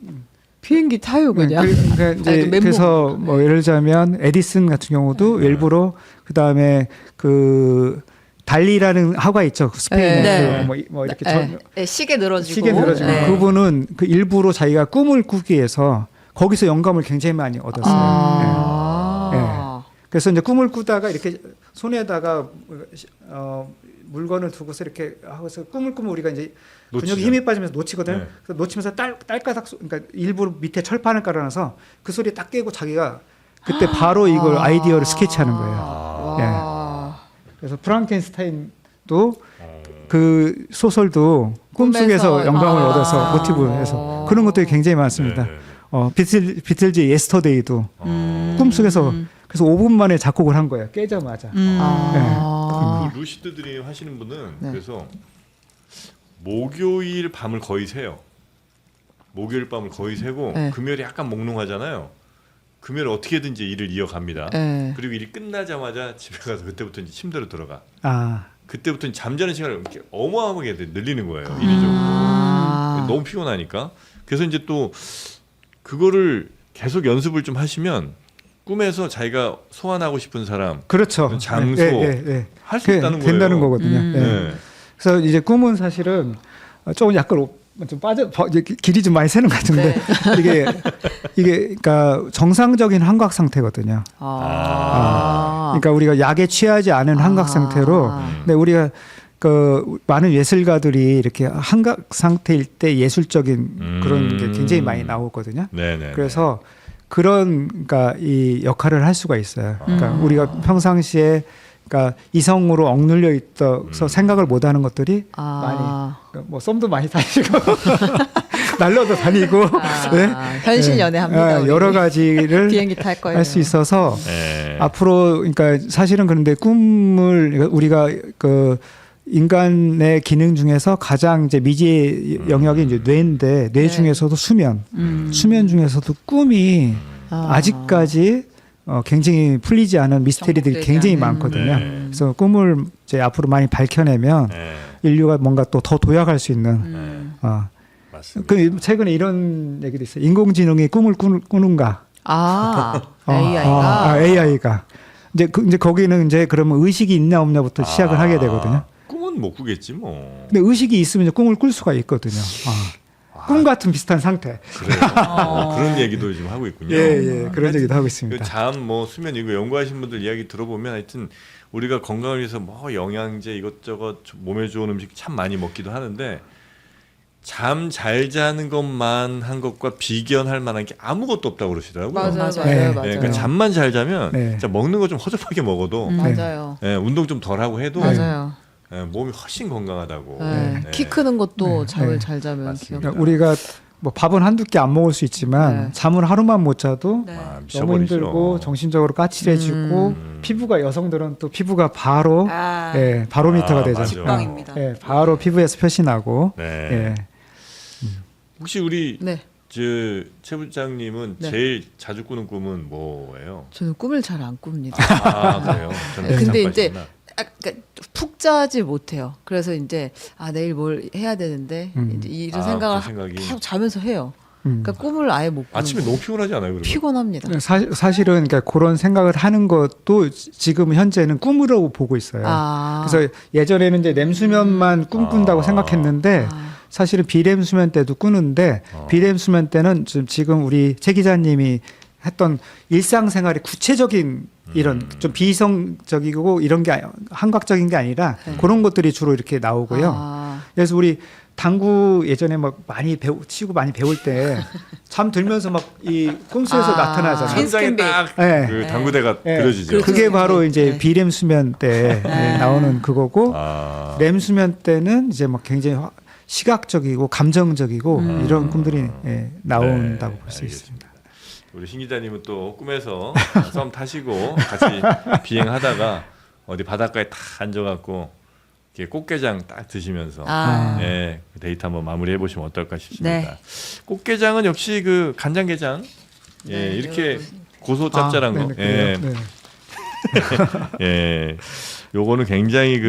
비행기 타요 그냥. 그러니까 이제 아니, 그 멘붕. 그래서 뭐 예를 들자면 에디슨 같은 경우도 네. 일부러 그 다음에 그 달리라는 화가 있죠. 그 스페인에 네. 뭐 이렇게 네. 네, 시계 늘어지고. 시계 늘어지고 네. 그분은 그 일부러 자기가 꿈을 꾸기 위해서 거기서 영감을 굉장히 많이 얻었어요. 아. 그래서 이제 꿈을 꾸다가 이렇게 손에다가 물건을 두고서 이렇게 하고서 꿈을 꾸면 우리가 이제 놓치죠. 근육이 힘이 빠지면서 놓치거든. 네. 그래서 놓치면서 딸까닥 그러니까 일부러 밑에 철판을 깔아놔서 그 소리 딱 깨고 자기가 그때 바로 이걸 아이디어를 스케치하는 거예요. 와. 그래서 프랑켄스타인도 그 소설도 꿈속에서 꿈에서. 영감을 아. 얻어서 모티브해서 그런 것들이 굉장히 많습니다. 네, 네. 비틀즈 예스터데이도 꿈속에서 그래서 5분 만에 작곡을 한 거예요. 깨자마자. 아. 그 루시드 드림 하시는 분은 네. 그래서 목요일 밤을 거의 새요. 목요일 밤을 거의 새고 네. 금요일에 약간 몽롱하잖아요. 금요일 어떻게든지 일을 이어갑니다. 네. 그리고 일이 끝나자마자 집에 가서 그때부터 이제 침대로 들어가. 아, 그때부터 이제 잠자는 시간을 이렇게 어마어마하게 늘리는 거예요. 일이 좀 아. 너무 피곤하니까. 그래서 이제 또 그거를 계속 연습을 좀 하시면 꿈에서 자기가 소환하고 싶은 사람 그렇죠. 장소 할 수 있다는 거예요. 된다는 거거든요. 예. 네. 그래서 이제 꿈은 사실은 조금 약간 좀 이제 길이 좀 많이 새는 것 같은데 이게 그러니까 정상적인 환각 상태거든요. 아. 그러니까 우리가 약에 취하지 않은 환각 상태로. 근데 우리가 그 많은 예술가들이 이렇게 환각 상태일 때 예술적인 그런 게 굉장히 많이 나오거든요. 네네. 그래서 그런 그러니까 이 역할을 할 수가 있어요. 그러니까 우리가 평상시에 그러니까 이성으로 억눌려 있어서 생각을 못 하는 것들이 아. 많이 뭐 썸도 많이 다니고 날러도 다니고 네? 현실 연애합니다. 우리. 여러 가지를 비행기 탈 거예요. 할 수 있어서 네. 앞으로 그러니까 사실은 그런데 꿈을 우리가 그 인간의 기능 중에서 가장 이제 미지의 영역이 이제 뇌인데 뇌 네. 중에서도 수면 중에서도 꿈이 아직까지 굉장히 풀리지 않은 미스테리들이 정복되지 굉장히 않은. 많거든요. 네. 그래서 꿈을 이제 앞으로 많이 밝혀내면 네. 인류가 뭔가 또 더 도약할 수 있는. 맞습니다. 그 최근에 이런 얘기도 있어요. 인공지능이 꿈을 꾸는가? 아. AI가. AI가 이제 거기는 이제 그러면 의식이 있냐 없냐부터 시작을 하게 되거든요. 꿈은 못 꾸겠지 뭐. 근데 의식이 있으면 이제 꿈을 꿀 수가 있거든요. 꿈 같은 비슷한 상태. 그래요. 그런 얘기도 지금 하고 있군요. 그런 얘기도 하고 있습니다. 잠, 뭐 수면 이거 연구하신 분들 이야기 들어보면 하여튼 우리가 건강을 위해서 뭐 영양제 이것저것 몸에 좋은 음식 참 많이 먹기도 하는데 잠 잘 자는 것만 한 것과 비견할 만한 게 아무것도 없다고 그러시더라고요. 맞아요. 네. 그러니까 잠만 잘 자면 네. 진짜 먹는 거 좀 허접하게 먹어도 맞아요. 운동 좀 덜 하고 해도 맞아요. 몸이 훨씬 건강하다고. 네. 네. 키 크는 것도 잠을 네. 잘 자면 맞습니다. 기억. 그러니까 우리가 뭐 밥은 한두 끼 안 먹을 수 있지만 네. 잠을 하루만 못 자도 네. 아, 너무 미쳐버리죠. 힘들고 정신적으로 까칠해지고 피부가 여성들은 또 피부가 바로 아, 바로미터가 되죠. 맞아. 직방입니다. 바로 피부에서 표시 나고. 네. 혹시 우리 네. 최 부장님은 네. 제일 자주 꾸는 꿈은 뭐예요? 저는 꿈을 잘 안 꿉니다. 아 그래요? 저는 네. 근데 잠깐 이제 있었나? 그러니까 푹 자지 못해요. 그래서 이제 내일 뭘 해야 되는데 이제 이런 생각을 그 생각이. 계속 자면서 해요. 그러니까 꿈을 아예 못 꾸는 아침에 거예요. 너무 피곤하지 않아요? 그러면? 피곤합니다. 사실은 그러니까 그런 생각을 하는 것도 지금 현재는 꿈으로 보고 있어요. 그래서 예전에는 이제 렘수면만 꿈꾼다고 생각했는데 사실은 비렘 수면 때도 꾸는데 비렘 수면 때는 지금 우리 최 기자님이 했던 일상생활의 구체적인 이런 좀 비이성적이고 이런 게 한각적인 게 아니라 그런 것들이 주로 이렇게 나오고요. 그래서 우리 당구 예전에 막 많이 치고 많이 배울 때 잠 들면서 막 이 꿈속에서 나타나잖아요. 천장에 딱 네. 그 당구대가 네. 그려지죠. 그렇죠. 그게 바로 이제 네. 비렘 수면 때 나오는 그거고 렘 수면 때는 이제 막 굉장히 시각적이고 감정적이고 이런 꿈들이 나온다고 볼 수 있습니다. 우리 신 기자님은 또 꿈에서 썸 타시고 같이 비행하다가 어디 바닷가에 딱 앉아갖고 이렇게 꽃게장 딱 드시면서 데이트 한번 마무리해 보시면 어떨까 싶습니다. 네. 꽃게장은 역시 그 간장게장 네, 이렇게 여러분. 고소 짭짤한 거. 네네, 네. 예, 요거는 굉장히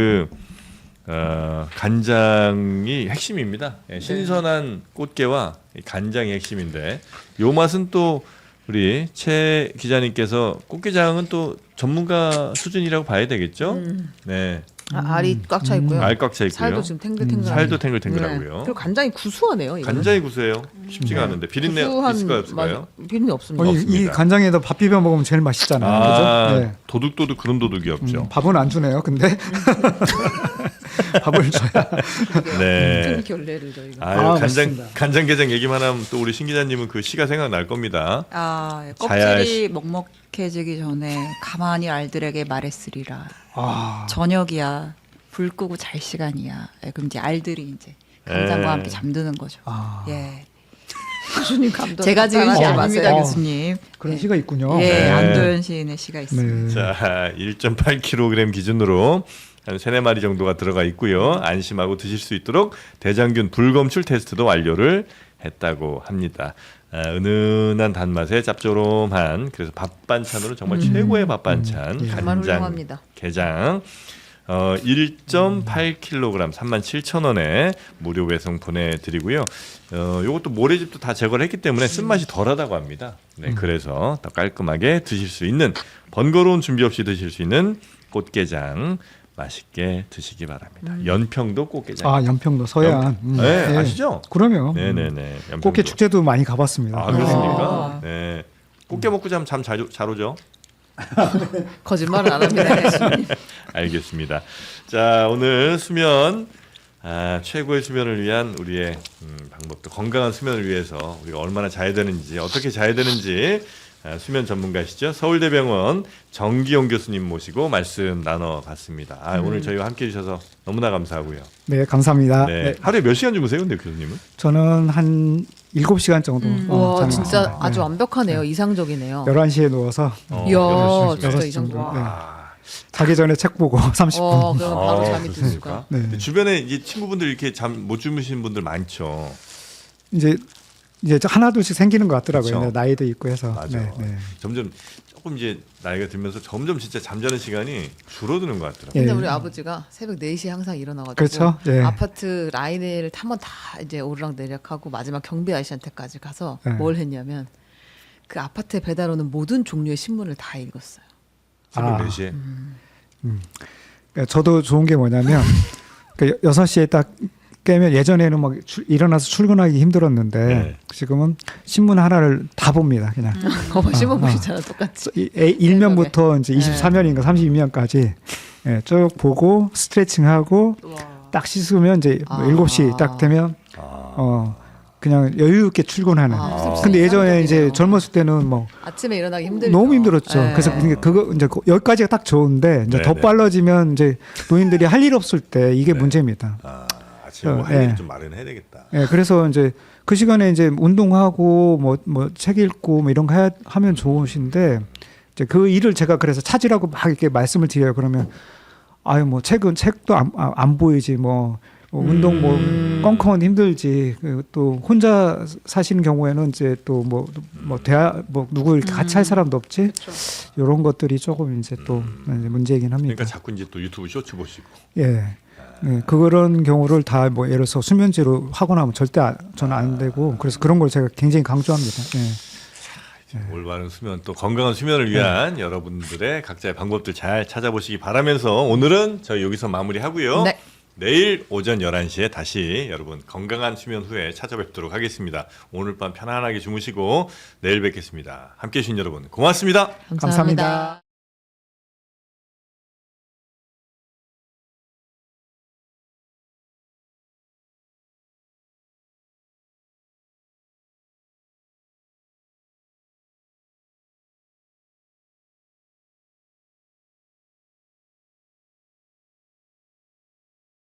간장이 핵심입니다. 예, 신선한 꽃게와 이 간장이 핵심인데 요 맛은 또 우리 최 기자님께서 꽃게장은 또 전문가 수준이라고 봐야 되겠죠? 네, 알이 꽉 차 있고요. 알 꽉 차 있고요. 살도 지금 탱글탱글. 살도 탱글탱글하고요. 그리고 간장이 구수하네요. 이거는. 간장이 구수해요. 쉽지가 않은데 비린내 구수한 있을까요, 없을까요? 비린내 없습니다. 이 없습니다. 간장에다 밥 비벼 먹으면 제일 맛있잖아요. 아, 그죠? 네. 도둑도둑 그런 도둑이 없죠. 밥은 안 주네요. 근데 밥을 줘야. 네. 결례를 저희가. 아유, 아, 간장 맞습니다. 간장게장 얘기만 하면 또 우리 신 기자님은 그 시가 생각날 겁니다. 껍질이 먹먹해지기 전에 가만히 알들에게 말했으리라. 아, 저녁이야. 불 끄고 잘 시간이야. 그럼 이제 알들이 이제 간장과 함께 잠드는 거죠. 아. 예. 교수님 감독. 제가 지은 시 따라하지 아닙니다, 마세요. 교수님. 그런 시가 있군요. 예, 네. 안도현 시인의 시가 있습니다. 네. 자, 1.8kg 기준으로 한 3-4마리 정도가 들어가 있고요. 안심하고 드실 수 있도록 대장균 불검출 테스트도 완료를 했다고 합니다. 은은한 단맛에 짭조름한 그래서 밥 반찬으로 정말 최고의 밥 반찬 정말 간장 훌륭합니다. 게장 1.8kg 37,000원에 무료 배송 보내드리고요. 이것도 모래집도 다 제거를 했기 때문에 쓴맛이 덜하다고 합니다. 네, 그래서 더 깔끔하게 드실 수 있는 번거로운 준비 없이 드실 수 있는 꽃게장 맛있게 드시기 바랍니다. 연평도 꽃게장. 아, 연평도 서해안. 네, 아시죠? 그러면 네네네. 연평도. 꽃게 축제도 많이 가봤습니다. 아, 그렇습니까? 네. 꽃게 먹고 자면 잠 잘 오죠? 거짓말은 안 합니다. 교수님. 알겠습니다. 자, 오늘 수면 최고의 수면을 위한 우리의 방법도 건강한 수면을 위해서 우리가 얼마나 자야 되는지 어떻게 자야 되는지 수면 전문가시죠. 서울대병원 정기용 교수님 모시고 말씀 나눠봤습니다. 오늘 저희와 함께해 주셔서 너무나 감사하고요. 네, 감사합니다. 네. 네. 하루에 몇 시간 주무세요, 근데 교수님은? 저는 한 7시간 정도 와 자는 진짜 것 같습니다. 아주 완벽하네요. 이상적이네요. 11시에 누워서 이야 여섯 진짜 여섯 이 정도. 정도. 네. 아, 자기 전에 책 보고 30분. 그럼 바로 잠이 그렇습니까? 드실까? 네. 근데 주변에 이제 친구분들 이렇게 잠 못 주무시는 분들 많죠. 이제 하나둘씩 생기는 것 같더라고요. 그쵸? 네, 나이도 있고 해서. 맞아. 네, 네. 점점 조금 이제 나이가 들면서 점점 진짜 잠자는 시간이 줄어드는 것 같더라고요. 근데 예. 우리 아버지가 새벽 4시에 항상 일어나가지고 그렇죠. 예. 아파트 라인을 한번 다 이제 오르락내리락하고 마지막 경비 아저씨한테까지 가서 예. 뭘 했냐면 그 아파트에 배달 오는 모든 종류의 신문을 다 읽었어요. 새벽 아. 4시에. 그러니까 저도 좋은 게 뭐냐면 6시에 딱 깨면 예전에는 막 일어나서 출근하기 힘들었는데 네. 지금은 신문 하나를 다 봅니다. 그냥 신문 보시잖아 똑같이. 1면부터 이제 24면인가 32면까지 쭉 보고 스트레칭하고 딱 씻으면 이제 뭐 7시 딱 되면 그냥 여유 있게 출근하는. 근데 예전에 이제 젊었을 때는 뭐 아침에 일어나기 힘들죠. 너무 힘들었죠. 네. 그래서 그거 이제 여기까지가 딱 좋은데 이제 네, 더 네. 빨라지면 이제 노인들이 할 일 없을 때 이게 네. 문제입니다. 아침에 뭐할 예. 일이 좀 마련해야 되겠다. 예, 그래서 이제 그 시간에 이제 운동하고 뭐 책 읽고 뭐 이런 거 하면 좋으신데 이제 그 일을 제가 그래서 찾으라고 막 이렇게 말씀을 드려요. 그러면 아유 뭐 책도 안 보이지 뭐 운동 뭐 껌껌은 힘들지. 또 혼자 사시는 경우에는 이제 또 뭐 대화 뭐 누구 이렇게 같이 할 사람도 없지. 이런 것들이 조금 이제 또 이제 문제이긴 합니다. 그러니까 자꾸 이제 또 유튜브 쇼츠 보시고. 예. 그런 경우를 다 뭐 예를 들어서 수면제로 하고 나면 절대 저는 안 되고 그래서 그런 걸 제가 굉장히 강조합니다. 예. 올바른 수면 또 건강한 수면을 위한 여러분들의 각자의 방법들 잘 찾아보시기 바라면서 오늘은 저희 여기서 마무리하고요. 네. 내일 오전 11시에 다시 여러분 건강한 수면 후에 찾아뵙도록 하겠습니다. 오늘 밤 편안하게 주무시고 내일 뵙겠습니다. 함께해 주신 여러분 고맙습니다. 감사합니다.